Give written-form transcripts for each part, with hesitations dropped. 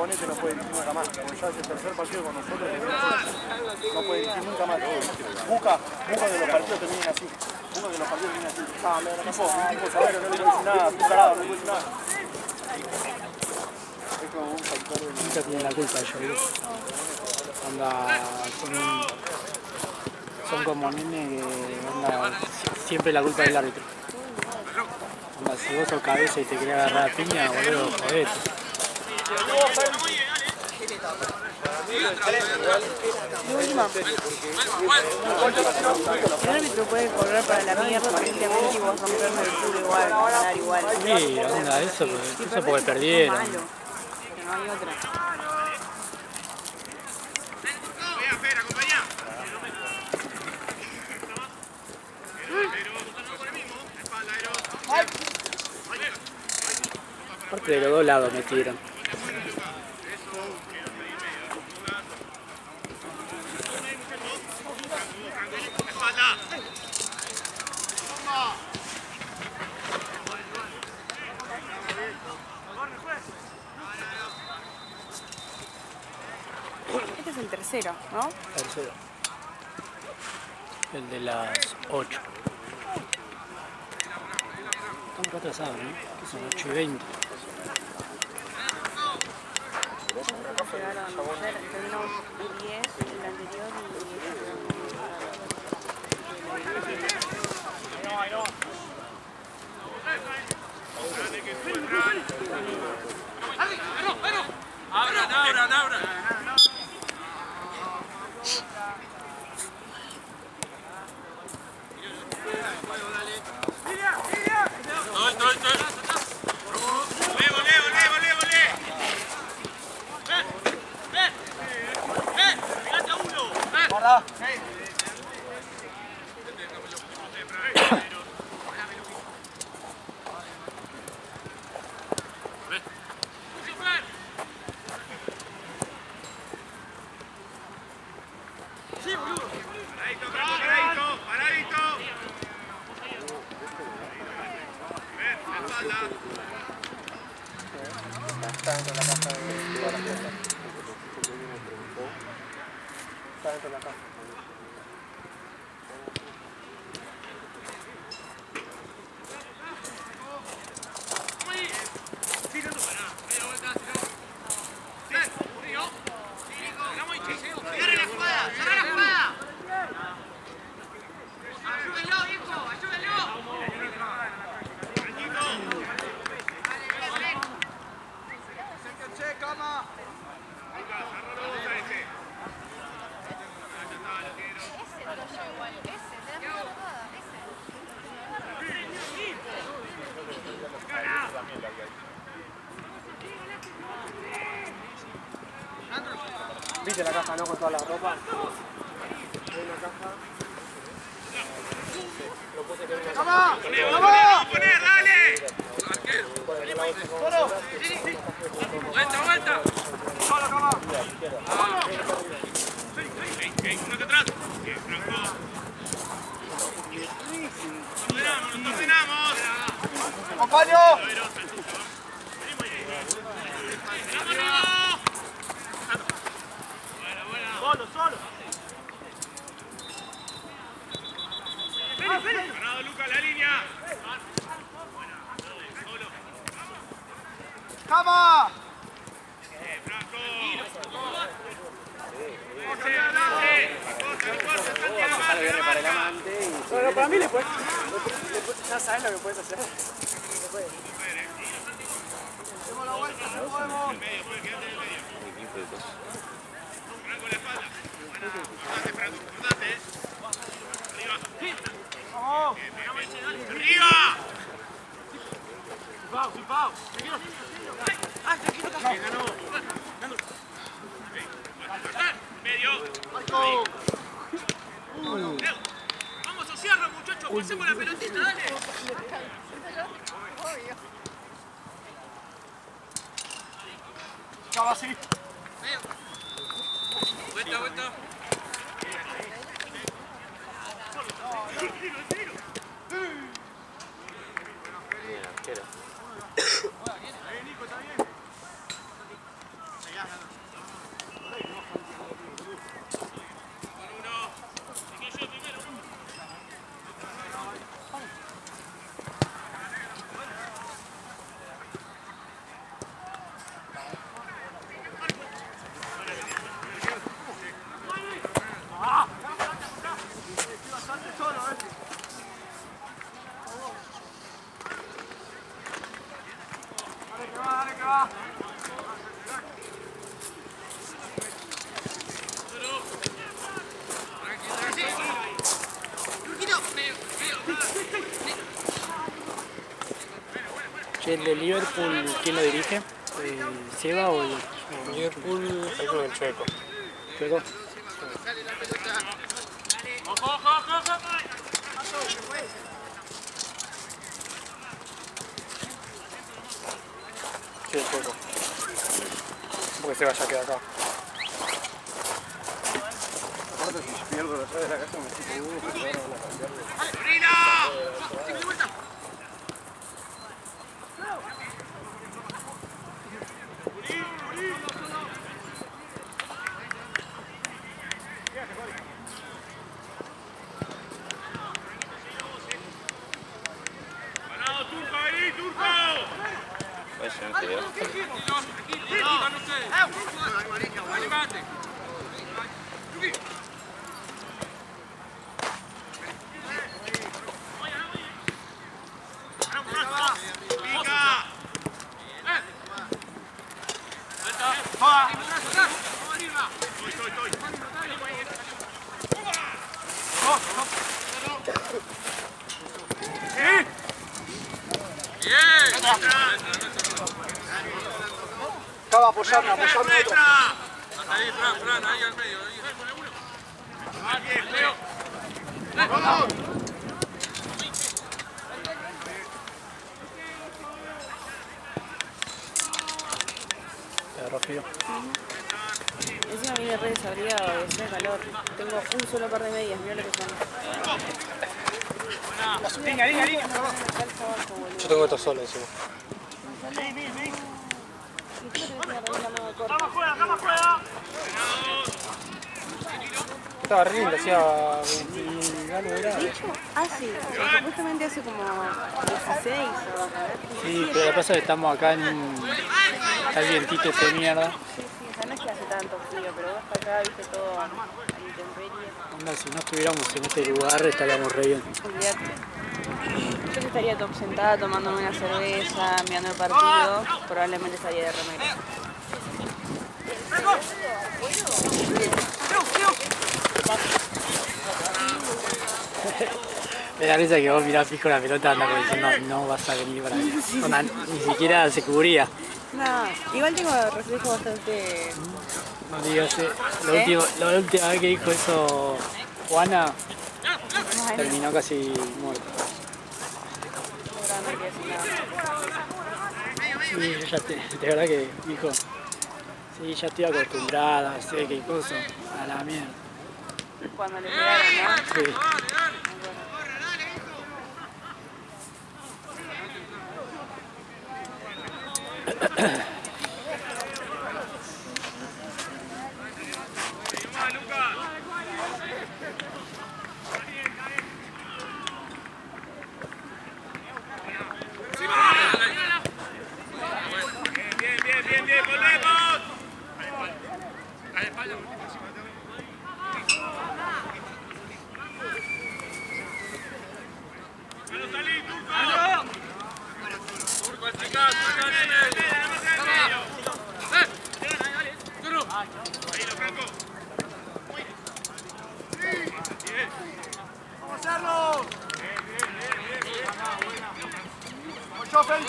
Bonete no puede dirigir nunca más. Porque ya es el tercer partido con nosotros. No puede dirigir nunca más. Busca que los partidos terminen así. Busca que los partidos terminen así. Un tipo saber, no le puede decir nada. Un tarado, no le puede decir nada. Es como un factor de... Nunca tienen la culpa ellos, ¿viste? Son como nenes que siempre la culpa del árbitro. Si vos sos cabeza y te querés agarrar a piña, boludo, jodete. El árbitro puede correr para la mierda tranquilamente y vos romperme el culo igual, ganar igual. Sí, onda, eso porque perdieron. Malo, que no hay otra. Aparte de los dos lados metieron. Este es el tercero, ¿no? Tercero. El de las 8. Estamos atrasados, ¿no? Son 8:20. Llegaron ayer, terminamos 10, el anterior Abran. Está dentro de la caja de todas las cosas. Está dentro de la caja. ¿Viste la caja, no? Con toda la ropa. Hay una caja. Lo puse que viene. ¡Vamos! ¡Vamos! ¡Poner, dale! ¡Vuelta! ¡Solo, cama! ¡Vamos! ¡Uno que atrás! ¡Nos ordenamos! ¡Compaño! ¡Solo! ¡Ganado, Lucas, la línea! ¡Solo! ¡Cama! ¡Franco! Bueno, para mí le puedes... Ya sabes lo que puedes hacer. ¡Hacemos la vuelta, si podemos! Franco en la espalda. Importante, Franco, importante. ¡Vamos! ¡Arriba! ¡Pau! Medio. Vamos a cierre, muchachos. Pasemos la pelotita, dale. ¡Chava, sí! Vuelta. Bien, arquero. Nico, ¿está bien? el de Liverpool, ¿quién lo dirige? ¿Seba o el Liverpool, ahí con el Chueco. Chueco? Sí, el Chueco. Porque se vaya a quedar acá. Aparte, si pierdo la llave de la casa, me estoy seguro que ahora van a cambiar de... Acaba, apoyarme otro. Ahí, Fran, ahí al medio. Te agarró frío. Encima viene re desabrigado, hace calor. Tengo un solo par de medias, mira lo que son. Yo tengo esto solo encima. Estaba re lindo, hacía 20 algo de grado. Ah, sí, supuestamente hace como 16 o Sí, pero lo que pasa es que estamos acá en... Está el vientito ese mierda. Sí, o sea, no es que hace tanto frío, pero vos acá viste todo a intemperie. Onda, si no estuviéramos en este lugar estaríamos re bien. Olvídate. Yo estaría sentada tomándome una cerveza, mirando el partido, probablemente estaría de remera. Me da risa que vos mirás fijo la pelota, anda como diciendo no vas a venir para mí. Onda, ni siquiera se cubría. No, igual tengo reflejo bastante... No digas, la última vez que dijo eso Juana terminó casi muerta. grande que es nada. Sí, ya de verdad que dijo, sí, ya estoy acostumbrada, sé qué cosa, a la mierda. Cuando le pegaron, ¿no? Sí. Bien, volvemos. Turco, al chicar, ahí lo Franco. ¡Vamos a hacerlo! ¡Vamos, Schoffel!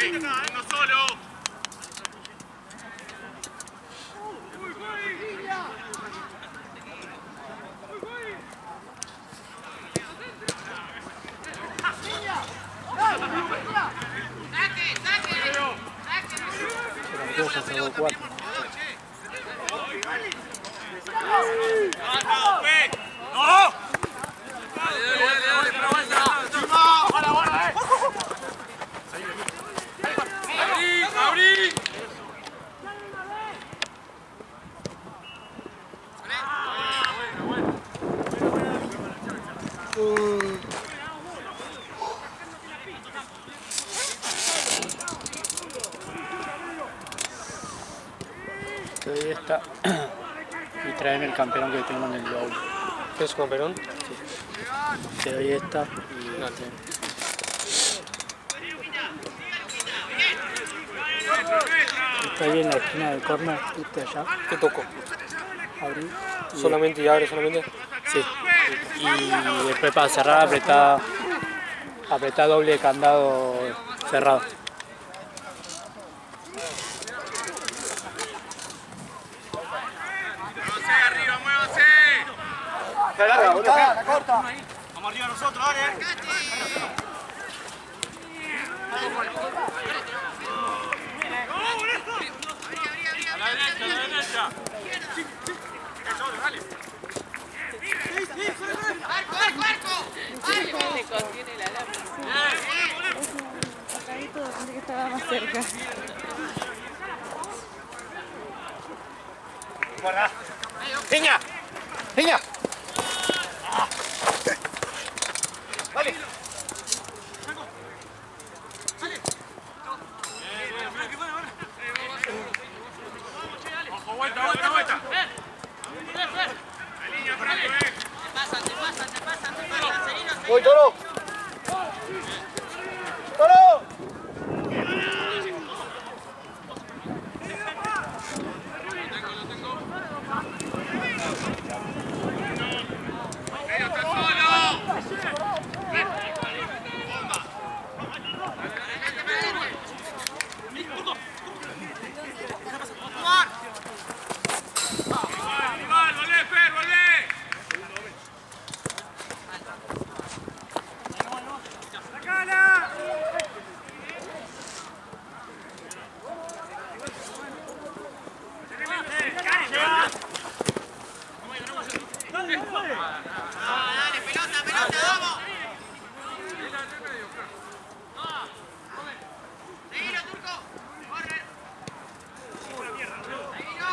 Uno solo. Pero ya sacó 4. ¡No! Dale, pero aguanta. ¡Ahora! ¡Abrí! Te doy esta y tráeme el campeón que tengo en el baúl. ¿Quieres un campeón? Sí. Te doy esta y... Dale. Está ahí en la esquina del corner, ¿viste allá? ¿Qué toco? Abrí. Y ¿Solamente y abre solamente? sí. Y después para cerrar apretá doble candado cerrado. Arriba, muévanse. La corta. Vamos arriba nosotros, dale. A la derecha, a la derecha. Eso, dale. Se contiene la lámpara. Acabito, pensé que estaba más cerca. Guarda. ¡Niña! ¡Niña! Vale. Ojo, vuelta, vuelta, vuelta. La línea, Franco, Te pasan, ¡Voy, Toro! ¡Toro! Medio está solo. Igual, volvé, Fer, volvé. ¡Sacala! Dale, pelota, vamos. Seguilo, Turco. Corre. Seguilo.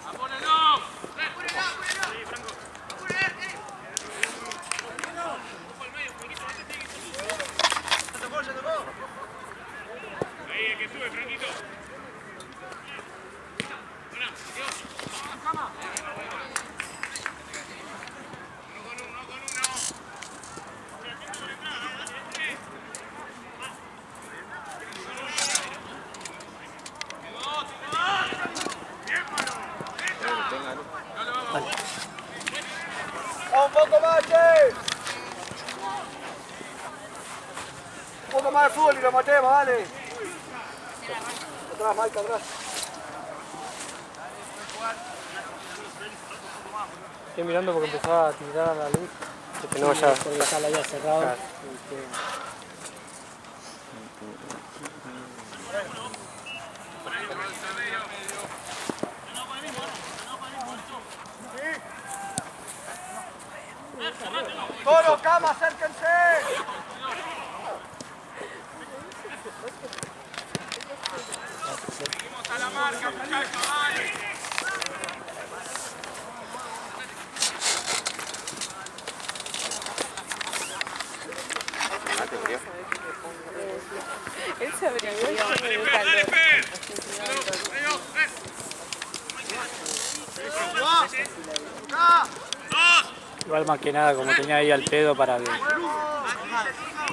Apónelo. Apúrelo, apúrelo. Sí, Franco. Apúrate. Ahí, el que sube, Franquito. ¡Un poco más, che! Un poco más de fútbol y lo matemos, dale. Atrás, Mike, atrás. Estoy mirando porque empezaba a tirar a la luz. Que no vaya. Porque ya la había cerrado. Claro. Toro, cama, acérquense. Seguimos a la marca, muchachos, dale. Él se abrió el Dale, Fer, dale, Fer. Igual más que nada, como tenía ahí al pedo para que...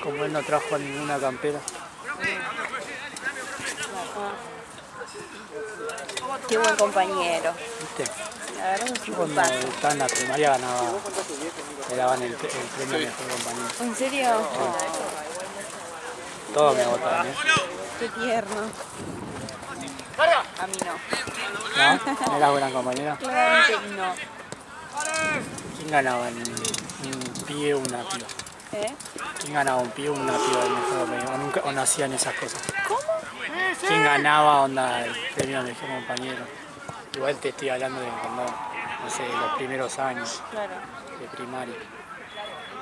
Como él no trajo ninguna campera. Qué buen compañero. ¿Viste? La verdad es Yo cuando estaba en la primaria me daban el premio a mejor compañero. ¿En serio? Todos me votaban, ¿eh? Qué tierno. A mí no. ¿No? ¿No eras buena compañera? Claramente no. ¿Quién ganaba un pibe o una piba? ¿Eh? ¿Quién ganaba un pibe o una piba de mejor compañero? ¿O no hacían esas cosas? ¿Cómo? ¿Quién ganaba onda el premio a mejor compañero? Igual te estoy hablando de cuando, no sé, los primeros años Claro. de primaria.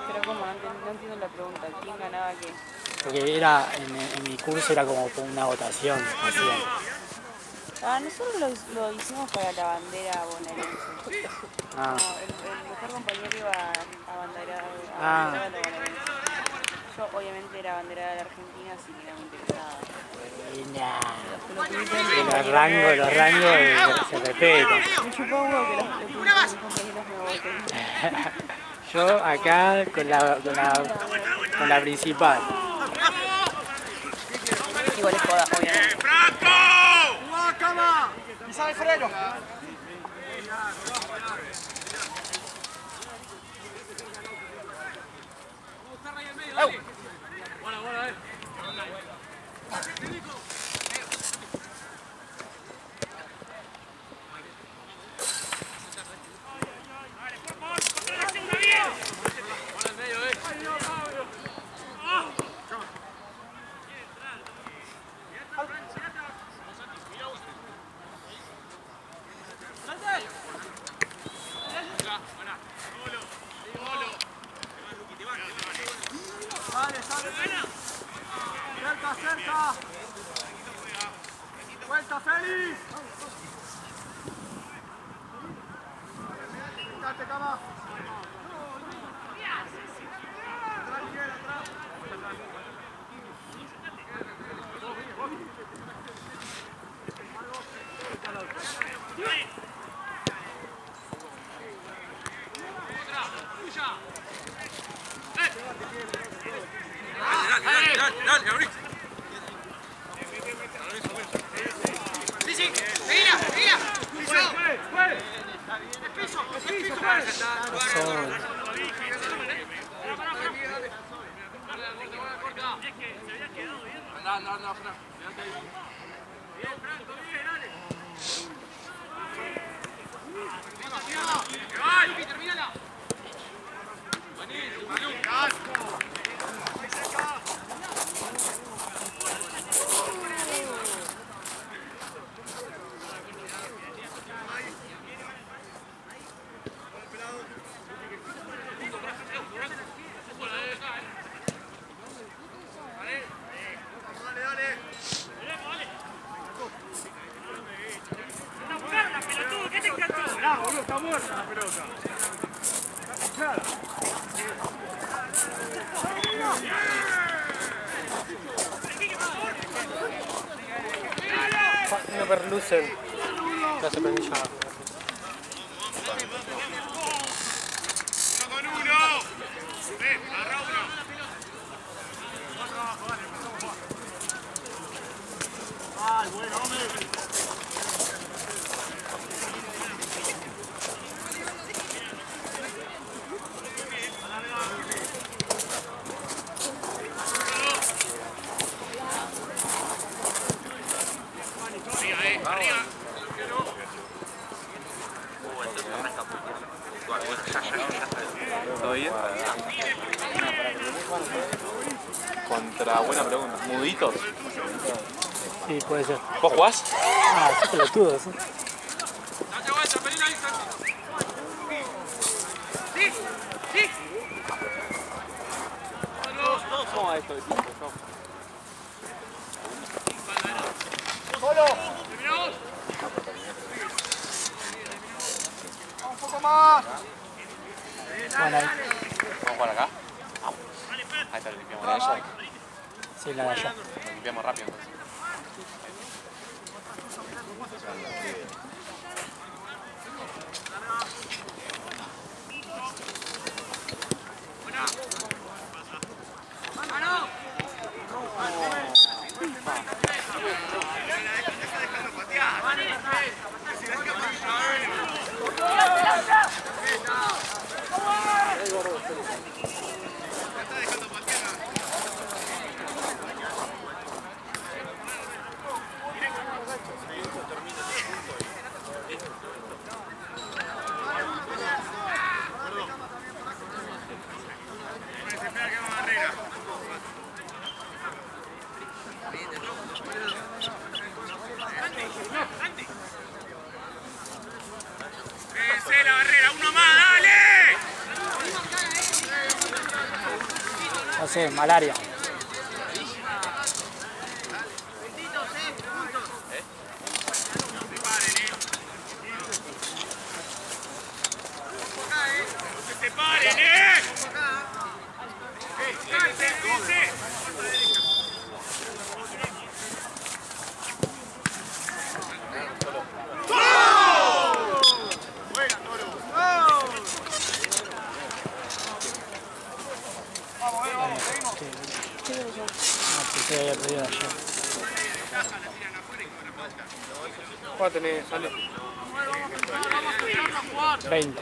Pero ¿cómo? No entiendo la pregunta. ¿Quién ganaba qué? Porque era, en mi curso era como una votación, hacían. Ah, nosotros lo hicimos para la bandera bonaerense. Ah, No, el mejor compañero iba a banderar Ah. a la bonaerense. Yo obviamente era bandera de la Argentina, así que no me interesaba. y los rangos se respetan. Me chupó huevo que mis compañeros me voten. Yo acá con la principal. igual es joda, obviamente. ¡Franco! ¡Pisa el freno! ¡Cerca! ¡Vuelta, Félix! ¡Date, cama! Dale, ahorita. Sí, seguila. Piso. Anda, Fran. Bien, Franco, bien, dale. ¡Ay! ¡Termínala! Buenísimo, Lucas. Está muerta la pelota. Está Uno per Lucen. Ya se permite llamar. ¡Uno con uno! ¡Agarra uno! ¡Ay, bueno, hombre! ¿Todo bien? Contra, buena pregunta. ¿Muditos? Sí, puede ser. ¿Vos jugás? Ah, qué pelotudo, ¿sí? ¡Date vuelta, Pelín ahí! ¡Sí! Todos somos a esto de tiempo, ¡Solo! ¡Terminamos! ¡Un poco más! Bueno, ahí. ¿Vamos a jugar acá? Vamos. Ahí está, lo limpiamos de allá. Sí, la de allá. Lo limpiamos rápido entonces. La barrera, uno más, dale. No sé, malaria. No se separen, Pensé que había perdido ayer. ¿Cuánto tenés, Ale? 20.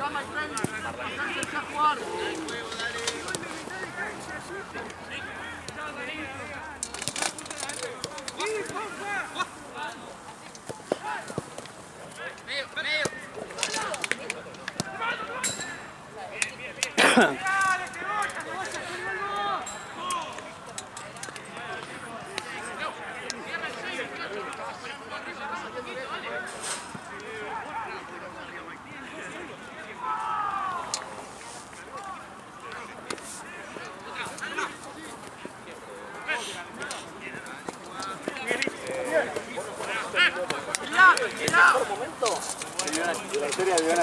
La historia de Iván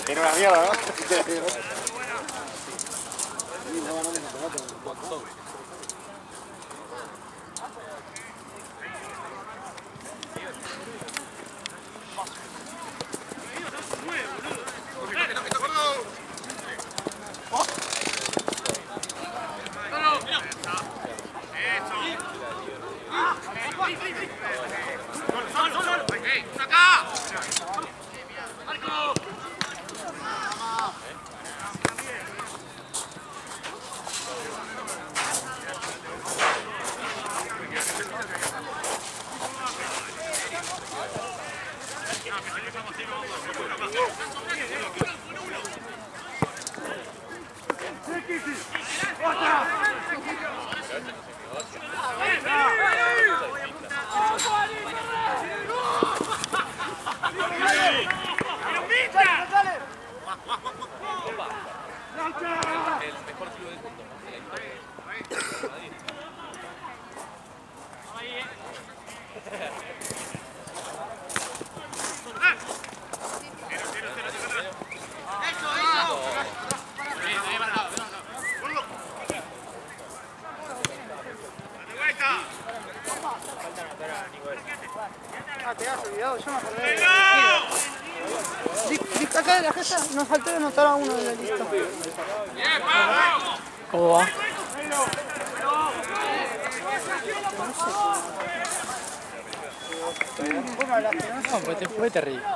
era una mierda, ¿no? Ah, te has olvidado, yo me acordé. Acá de la casa nos faltó anotar a uno de la lista. ¿Cómo va? ¿Vos me hablaste, no? No, pues después te ríes. No,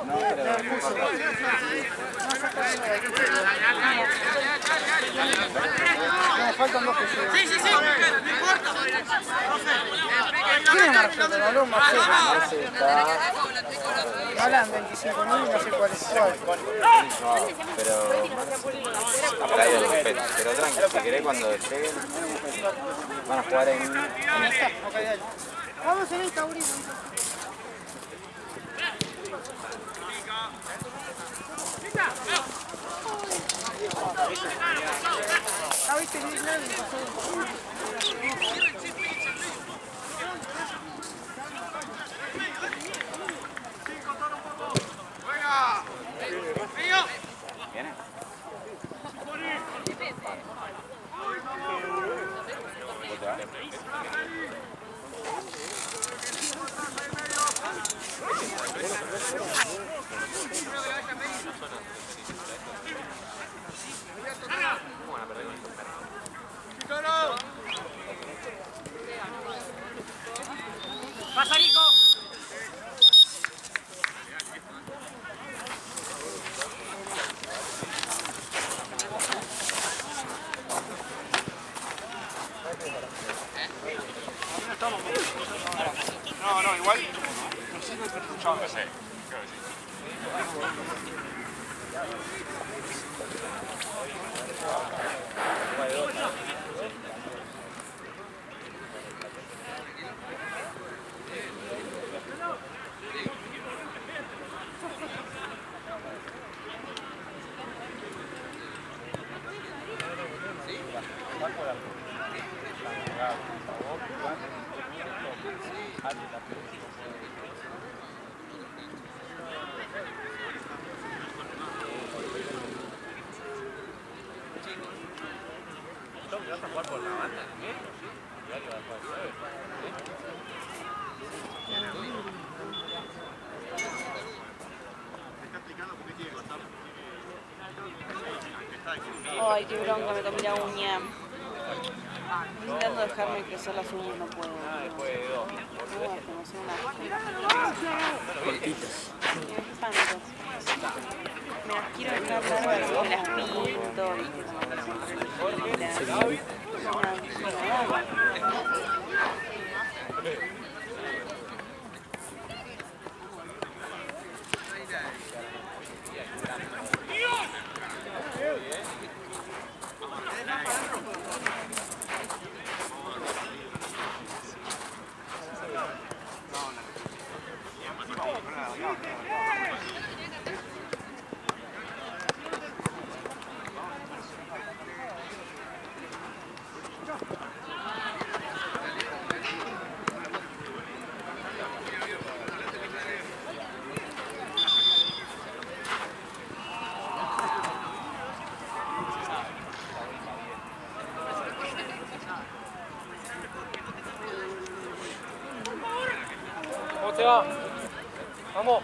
faltan dos que llegan. Sí, sí, sí. ¿Quién es Marcelo? Me habló Marcelo. Me hablan 25.000, no sé cuál es cuál. Pero tranqui, si querés cuando lleguen van a jugar en esta. Ok, dale. Vamos en esta, Uri. Ah, viste, ¿Viene? ¡Pasa, Nico! No, igual no sirve que escuchamos. Sí, creo que sí. Ay, qué bronca, me comí la uña. intentando dejarme crecer las uñas, no puedo. No sé, Cortitas. Me las quiero dejar largas, me las pinto, ¿viste? Como que se ¿Cómo te va? Vamos.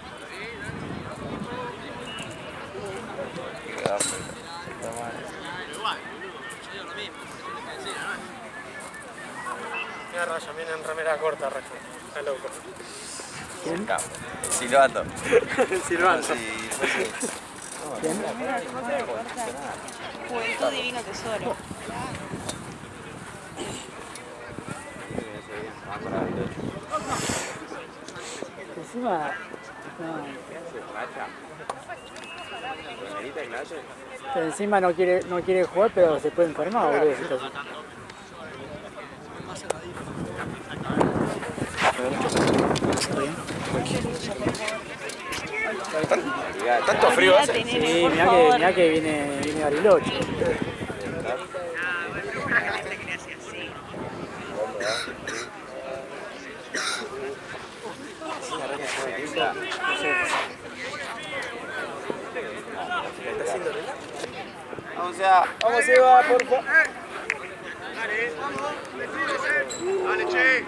Mira Raya, viene en remera corta, Raya. Está loco. Silbato. Silvano. Juventud Divino Tesoro. Encima, pero encima no quiere jugar, pero se puede enfermar, boludo. ¿Tanto frío hace? Sí, mirá que viene Bariloche. Vamos, Eva, por favor. Dale, che.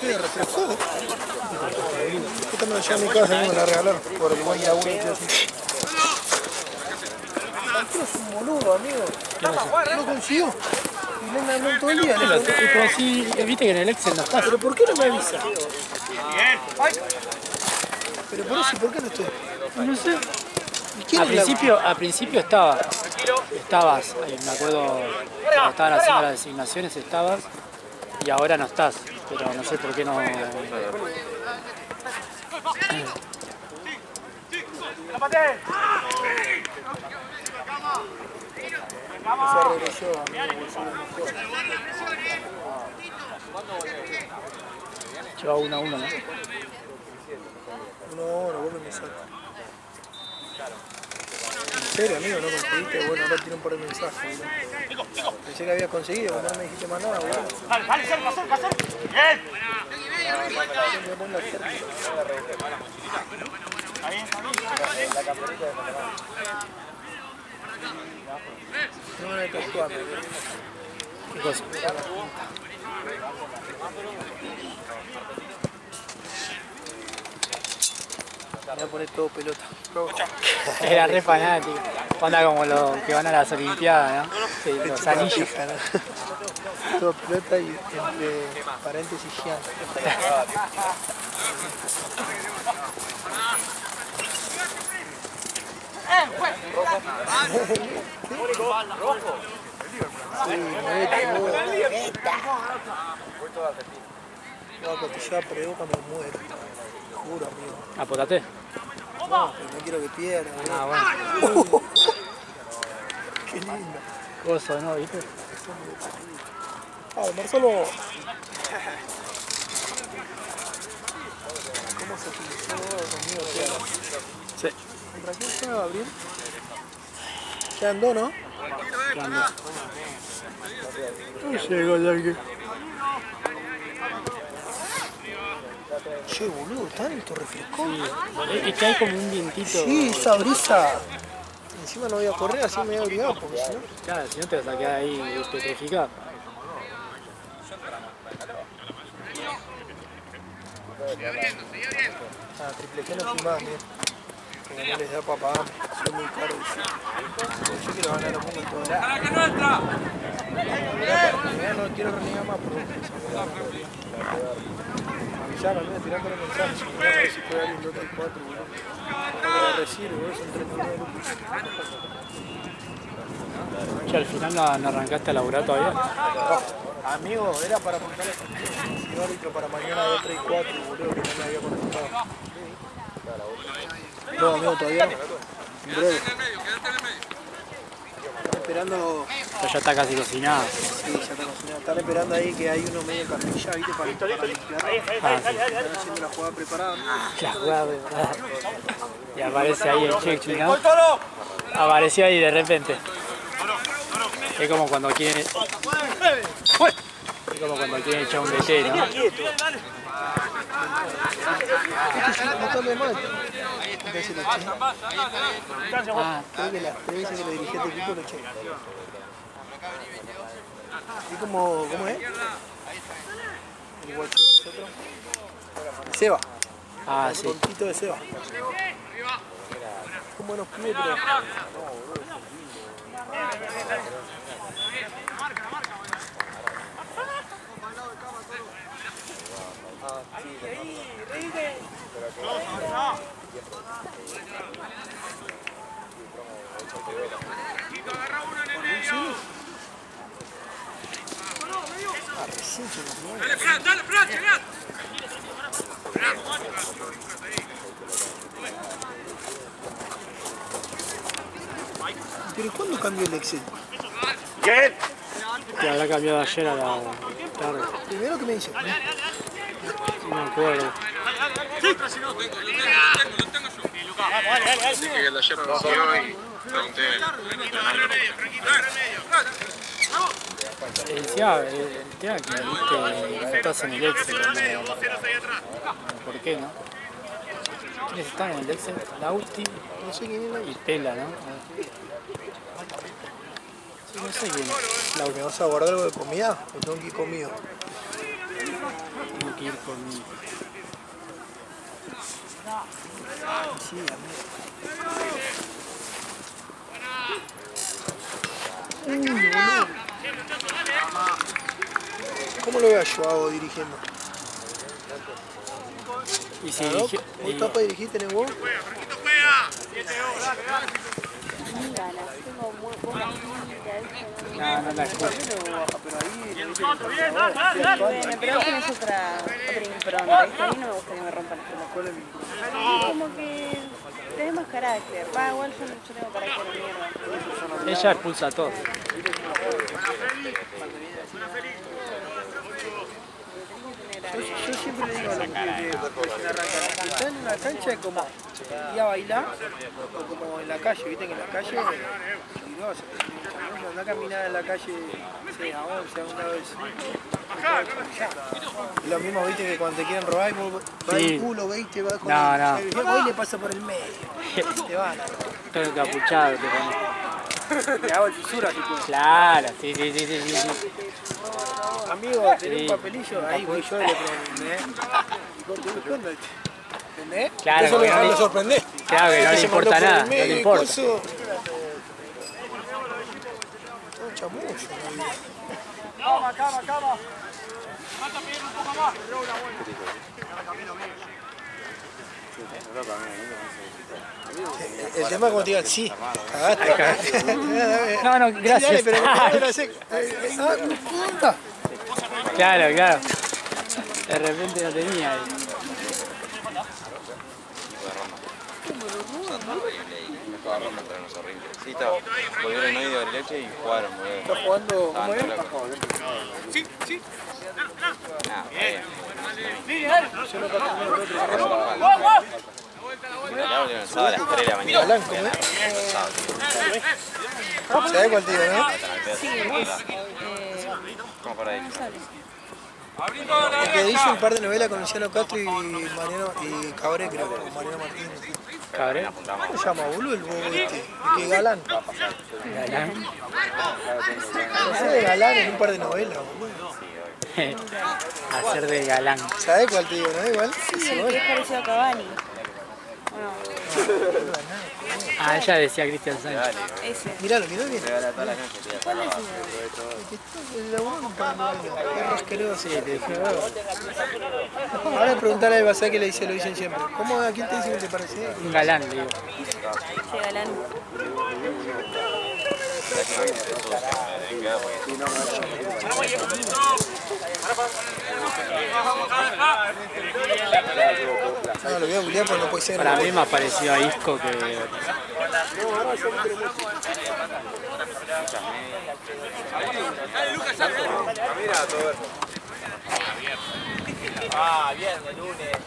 Sí, refrescó. Esta me la llevé a mi casa y me la regalaron por el buen laburo que hace. Santiago es un boludo, amigo. No consiguió. Y le andando todo el día. Pero sí, viste que en el Excel no estás. ¿Pero por qué no me avisa? Pero por eso, ¿por qué no estoy? No sé. ¿Y quién es Al principio estabas, me acuerdo, cuando estaban haciendo las designaciones estabas y ahora no estás, pero no sé por qué no. Se regresó, amigo. Lleva 1-1, ¿no? No, vos me sacaste. ¿En serio, amigo? ¿No conseguiste? Bueno, ahora tiene un par de mensajes, boludo. Pensé que habías conseguido, pero no me dijiste más nada, boludo. Dale, cerca. Bien. No van a tatuarme. ¿Qué cosa? Me voy a poner todo pelota. Era re fanático. Onda como los que van a las Olimpiadas, ¿no? Sí, los anillos. Todo pelota y entre paréntesis gigante. Sí, no, porque yo a Boca me muero. Te juro, amigo. Apotate. No, pero no quiero que pierda, boludo. Ah, bueno. Qué lindo. Gozo, ¿no? ¿Viste? Ah, Marcelo. ¿Cómo se utilizó conmigo? Sí. ¿Contra quién juega Gabriel? Quedan dos, ¿no? No llegó alguien. Che, boludo, tanto refrescón. Es que hay como un vientito. Sí, esa brisa. Encima no voy a correr, así me voy a olvidar, porque si no... Claro, si no te vas a quedar ahí petrificado. Ah, triple G no filmás, mira. Porque no les da para pagar, son muy caros. Yo quiero ganar los puntos todos lados. No quiero renegar más, pero... Avisaron, ¿no? Tirando los mensajes. A ver si puede alguien de otro 4, boludo. No me recibe, boludo, son 39 lucas. Che, al final no arrancaste a laburar todavía. Amigo, era para apuntarle el árbitro para mañana de 3 y 4, boludo, que no me había contestado. No, amigo, todavía no. En breve. Están esperando... Pero ya está casi cocinado. Sí, ya está cocinado. Están esperando ahí que hay uno medio carrilla, ¿viste? Para limpiar. Ah, sí. Están haciendo la jugada preparada. La jugada preparada. Y aparece ahí el check, ¿no? Apareció ahí de repente. Es como cuando quieren... Es como cuando quieren echar un DT, ¿no? No de mal. Entonces lo eché. Creo que las 3 veces que lo dirigí a este equipo lo eché. ¿Y cómo es? El guacho de nosotros. Seba. Ah, El sí. tontito de Seba. Son buenos pibes, pero... Dale, Fran, llegá. ¿Pero cuándo cambió el Excel? ¿Qué? Que habrá cambiado ayer a la tarde. Primero que me dice. No me acuerdo. Dije que el de ayer no lo siguió y pregunté. Decía, el tema que no estás en el Excel. ¿Por qué no? ¿Quiénes están en el Excel? Lauti No sé quién es la y Pela, ¿no? Sí, no sé quién es. ¿Me vas a guardar algo de comida? ¿O tengo que ir conmigo? Tengo que ir conmigo. Sí, amigo. Boludo. ¿Cómo lo veo a Joao dirigiendo? Y si ¿Vos estás para dirigir, tenés vos? Ganas, tengo muy pocas no la escucho. Bueno, pero tienes otra impronta, ¿viste? A mí no me gusta que me rompan las pelotas. Como que tenés más carácter. Va, igual yo tengo carácter de mierda. Ella expulsa a todos. Yo siempre le digo a los que recién arrancan, si están en una cancha es como ir a bailar o como en la calle, viste que en la calle es peligroso. Andá a caminar en la calle, no sé, a 11, a un lado del y lo mismo, viste, que cuando te quieren robar, vos vas Sí. el culo, veis, vas con No. el voy y le pasa por el medio. Te van. Todo encapuchado te pones. Le hago el fisura si puedo. Claro, sí. Amigo, tenés Sí. un papelillo, ahí voy yo y le pregunto, ¿entendés? Claro, Eso porque no lo le- sorprendés. Claro que no le importa nada, no le importa. Un chamullo. Cama. Falta pedir un poco más. El tema es como te digan, sí, cagaste. No, gracias. Dale, pero no la sé. Claro. De repente no tenía. Sí, estaba. Volvieron hoy de Bariloche y jugaron, boludo. Está jugando, ¿cómo es? Sí. Nah, bien. Yo no paso menos que otro. El audio el sábado a las 3 de la mañana. Galán, ¿cómo es? ¿Sabés cuál te digo, no? Sí, es. ¿Cómo para ahí? Porque hizo un par de novelas con Luciano Castro y Mariano y Cabré, creo, con Mariano Martínez. Cabré. ¿Cómo se llama, boludo, el bobo este? Que Galán. Galán. Hacer de Galán en un par de novelas, boludo. Hacer de galán. ¿Sabés cuál te digo, no? Igual. Sí, el que es parecido a Cavani. Bueno, Ah, ella decía Cristian Sánchez. ese. Miralo, miralo bien. Regala todas las noches, tío. ¿Cuál es El laburo en un par de novelas. Perro asqueroso. Sí, te dije, "Oh". Ahora preguntale a Basá que le dice, lo dicen siempre. ¿Cómo, a quién te dice que te parece? Un galán, digo. ese galán? No, lo voy a googlear porque no puede ser. Para mí más parecido a Isco que...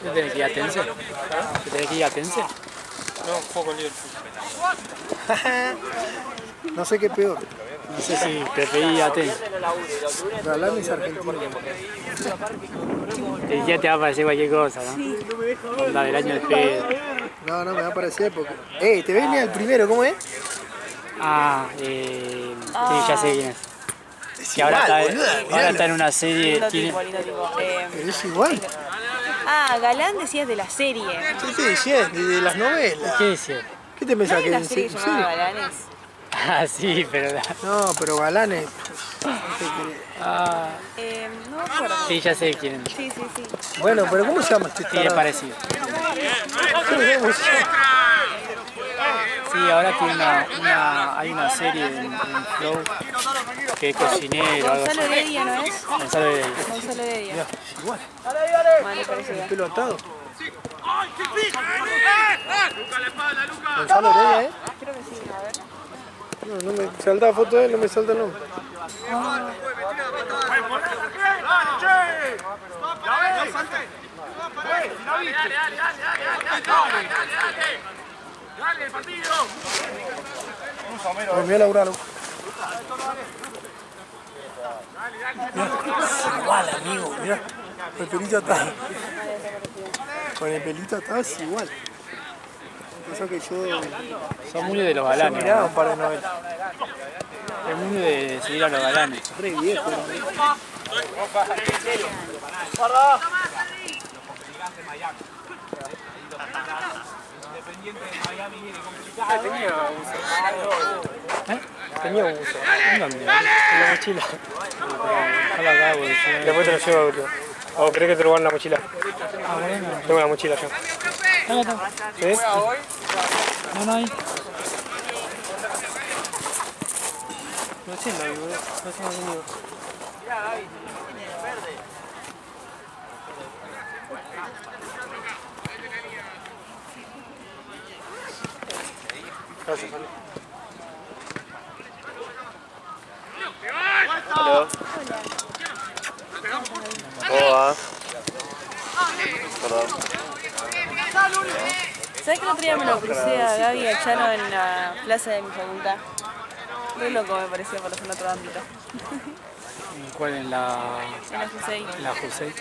¿Tú tenés que ir a Tense? ¿Tú tenés que ir a Tense? No, juego con Liverpool. No sé qué peor. No sé si preferí a Tense. Galán es argentino. Ya te va a parecer cualquier cosa, ¿no? La del año de pedo. No, no, me va a parecer porque... te ves ni al primero, ¿cómo es? Ah, sí, ya sé quién es. Es Que ahora está, boluda, ahora miralo. está en una serie... Lindo Tiene, tipo, lindo tipo. Pero es igual. Ah, galán decías de la serie. ¿Qué te decía? De las novelas. ¿Qué dice? ¿Qué te ¿No pensás hay que una en serie serio? llamada Galanes? Ah, sí, pero... No, pero Galán es... Ah, No me acuerdo. sí, ya sé quién es. Sí, sí, sí. Bueno, pero ¿cómo se llama este Sí, es tarado? parecido. ¿Cómo se llama? Sí, ahora tiene hay una serie en Flow que es cocinero o algo así. Gonzalo Heredia, ¿no es? Gonzalo Heredia. Gonzalo Heredia. Igual, Vale, parecido. pelo atado. Luca, la espalda, Luca. Gonzalo Heredia, ¿eh? Creo que sí, a ver. No, no me salta la foto de él, no me salta el nombre. Dale, partido. Me voy a laburar. Igual, amigo, mirá. Con el pelito atado. Con el pelito atado es igual. Eso que yo... Son muy de los Yo galanes. miraba ¿no? un par de novelas. Es muy de seguir a los galanes. Re viejo. Tenía un uso. ¿En dónde? En la mochila. Déjalo acá porque si no- Después te lo llevo, bro. ¿O crees que te lo van en la mochila? Ah, bueno. Tengo una mochila yo. Acá está. ¿Sí? No, no hay. No haciendo ahí, boludo. No haciendo conmigo. Gracias, Ale. Hola. ¿Cómo va? Perdón. ¿Sabes que el otro día me lo crucé a Gaby y a Chano en la plaza de mi facultad? Muy loco me pareció para hacer en otro ámbito. ¿Cuál en la... En la Jusei. en la José?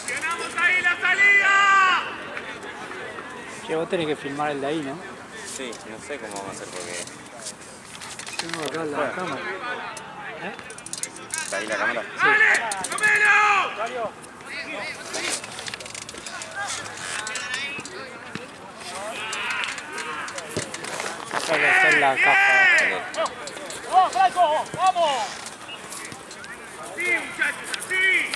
¡Tenemos ahí la salida! Que vos tenés que filmar el de ahí, ¿no? Sí, no sé cómo vamos a hacer porque Tengo acá la cámara. ¿Está ahí la cámara? Acá está en la caja. ¡Vamos, Franco! ¡Vamos! ¡Sí, muchachos! ¡Sí!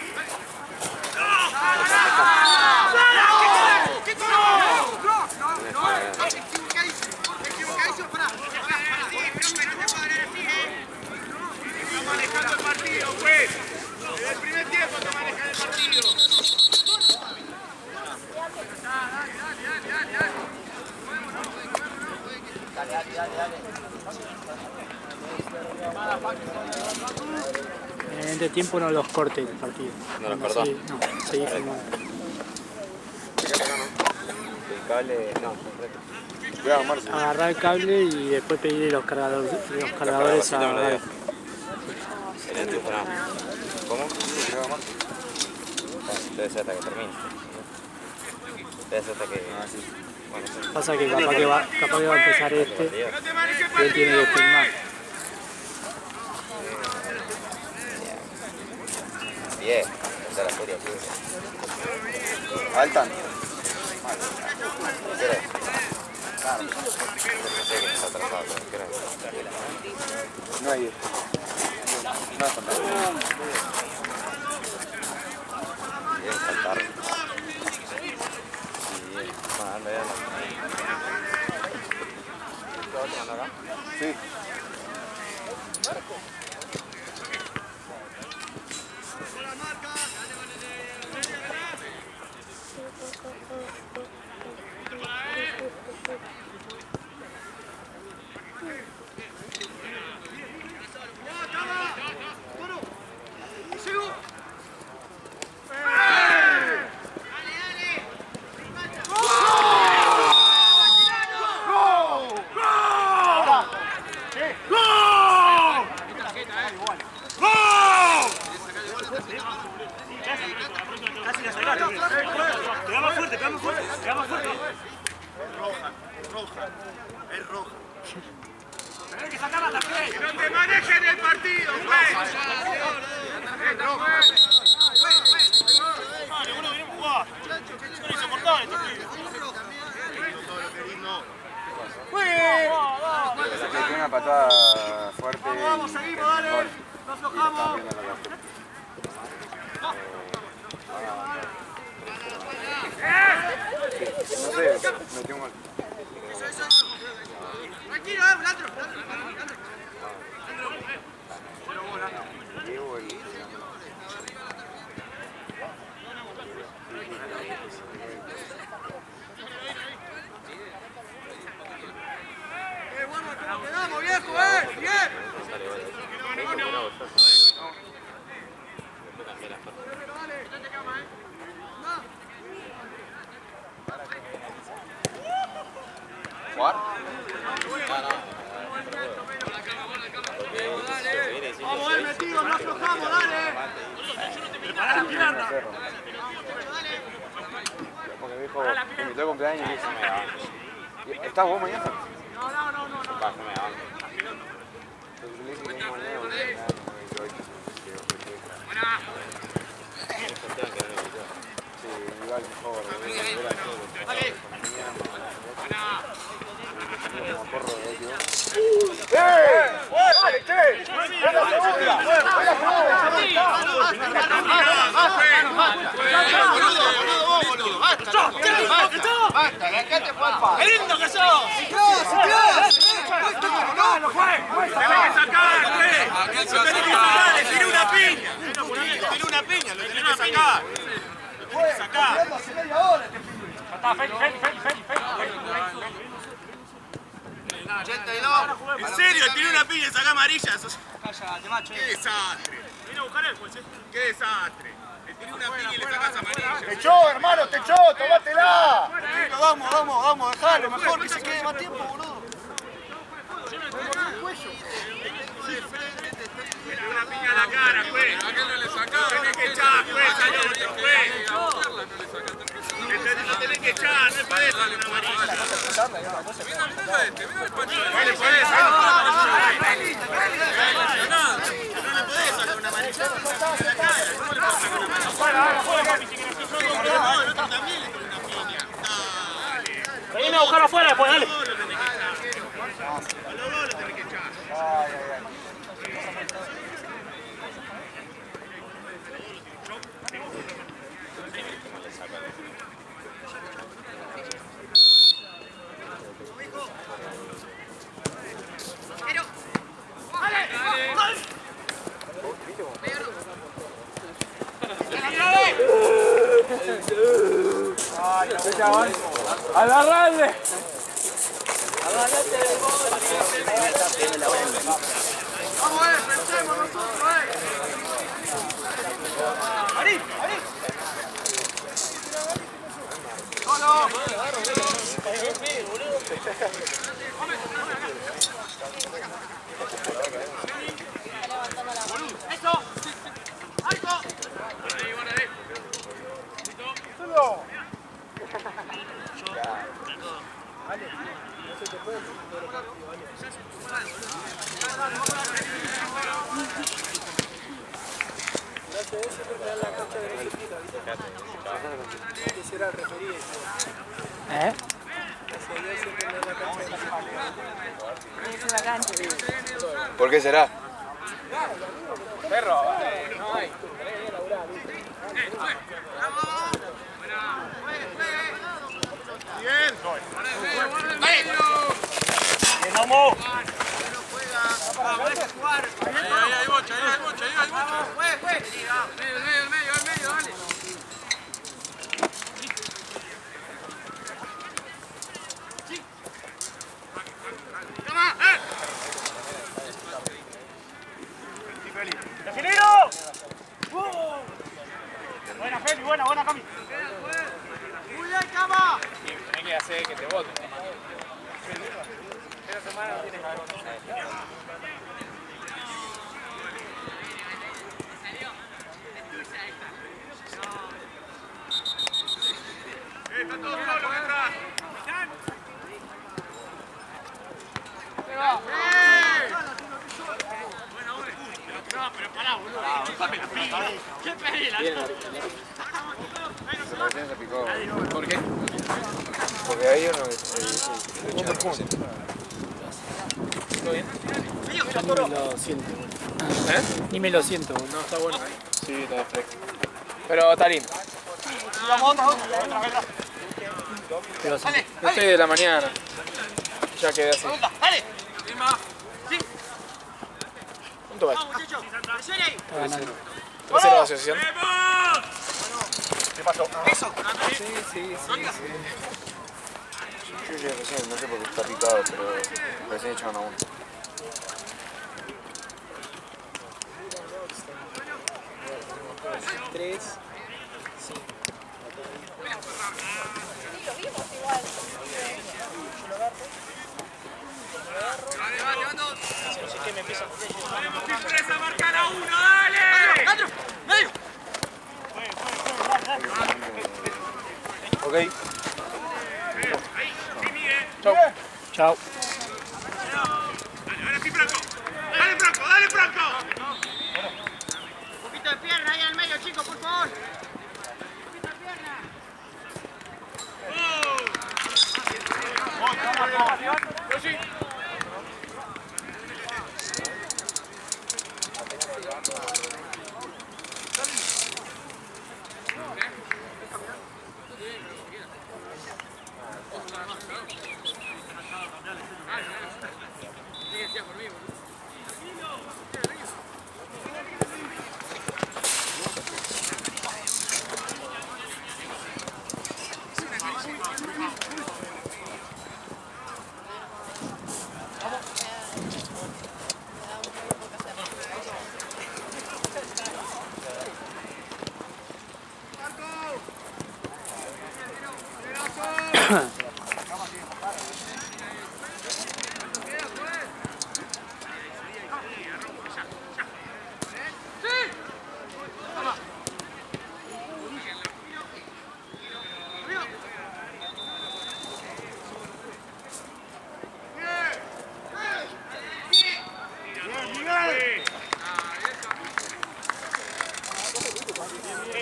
Está manejando el partido, pues. Desde el primer tiempo está manejando el partido. En este tiempo no los corte el partido. No los cortó. Sí, no, seguí filmando. El cable, no, completo. Cuidado, Marcio. Agarrar el cable y después pedirle los cargadores a David. El enchufe, no. ¿Cómo? Debe ser hasta que termine. Debe ser hasta que... Bueno, sí. Pasa que capaz que va a empezar este y él tiene que filmar. Bien, está la feria, sí. Altan. ¿Qué era? Pensé que está atrasado, ¿qué era? No hay. No es fantasma. Bien, saltar. Bien, bueno, anda ya. ¿Estás tomando acá? Sí. ¡Que no te manejen el partido, pues! Ninguno queremos jugar. Son insoportables estos pibes. Tiene una patada fuerte. Vamos, seguimos, dale. No aflojamos. No sé, metió un gol. Tranquilo, Leandro. Bueno, ¿cómo quedamos, viejo, bien? ¿Jugar? Vamos, metido, no aflojamos, dale. Prepará la pierna. Porque dijo, me invitó de cumpleaños y dice, ¿estás vos mañana? No. Va, no me avanza. Sí, igual mejor. ¡Dale, che! ¡Qué lindo que sos! ¡Tenés que sacar, güey! ¡Lo tenés que sacar! ¡Le tiré una piña! ¡Le tiré una piña! ¡Lo tenés que sacar! ¡Lo tenés que sacar! En serio, tiré una piña y sacá amarilla. ¡Qué desastre! Vine a buscar el juez. ¡Qué desastre! Le tiré una piña y le sacás amarilla. ¡Te echó, hermano, te echó! ¡Tomátela! Vamos, dejalo, mejor que se quede más tiempo, boludo. Mete una piña a la cara, juez. ¿A qué no le sacás? Tenés que echar, juez, salió, juez. Lo tenés que echar, no es para eso una amarilla. Mira el pañuelo. pues, dale. ¡Agarrale! Vamos, pensemos nosotros, ¡Ari! ¡Eso! ¡Alto! ¿Eh? Es la cancha. ¿Por qué será? Perro, no hay. Bien. Bien, vamos. Ahí, bocha. El medio, dale. ¡Toma! ¡Definilo! Buena, Feli, buena, Cami. ¡Muy bien, Cama! Tenés que hacer que te voten. Esta semana no tienes que haber votado. Están todos solos detrás. No, pero pará, boludo. Dame la pila. ¿Qué pela? Se picó. ¿Por qué? Porque ahí uno ¿Todo bien? Yo ni me lo siento, boludo. ¿Eh? Ni me lo siento, boludo. No, está bueno. Sí, está fresco. Pero está lindo. Vamos, otra. ¿Qué vas a hacer? Yo estoy de la mañana. Ya quedé así. Dale. ¿Cuánto va? Está ganando. ¿Va a ser la asociación? ¿Qué pasó? Sí. Yo llegué recién, no sé por qué está picado, pero recién echaron a uno. ¡Tenemos sorpresa! ¡Marcar a uno! ¡Dale! ¡Medio! Ok. Chao. Ahora sí, Franco. ¡Dale, Franco! Un poquito de pierna ahí al medio, chicos, por favor.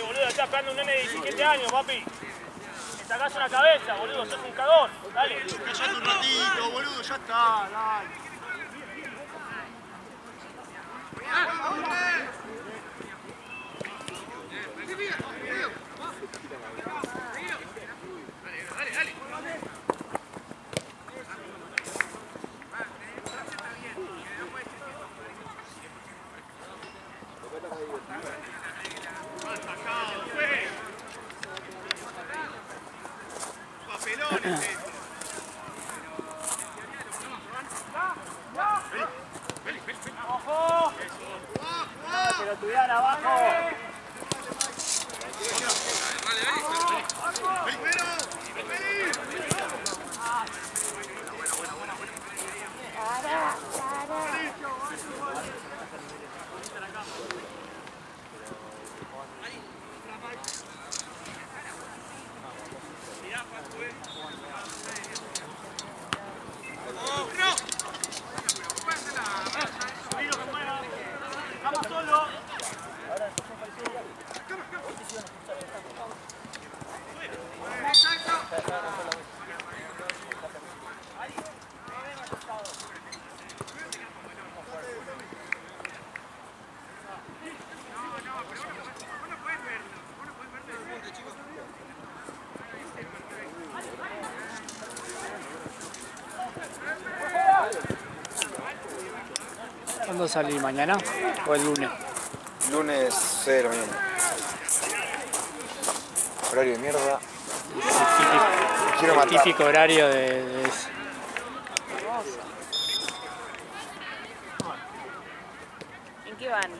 Boludo, estás esperando un nene de 17 años, papi. Te sacás una cabeza, boludo, sos un cagón. Dale, callate un ratito, boludo, ya está, dale. Pero estudiar abajo. ¿Cuándo salí? ¿Mañana o el lunes? Lunes 6 de la mañana. Horario de mierda. Quiero El matar. típico horario de ese. ¿En qué van?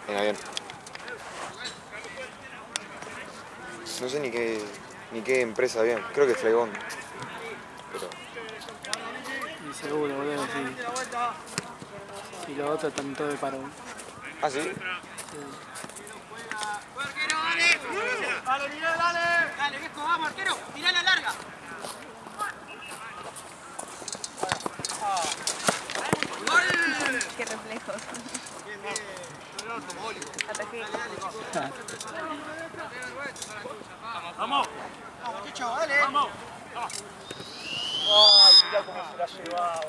En avión. No sé ni qué empresa avión. Creo que es Flygon. Pero Y seguro, boludo, sí. Y los otros están todos de paro. ¿ah, sí? Dale, Miguel, dale. Dale, viejo, vamos, arquero. Tirá la larga. Qué reflejos. Atajé. Vamos. Vamos, Chicho, dale. Vamos. Ay, mirá cómo se la llevaba.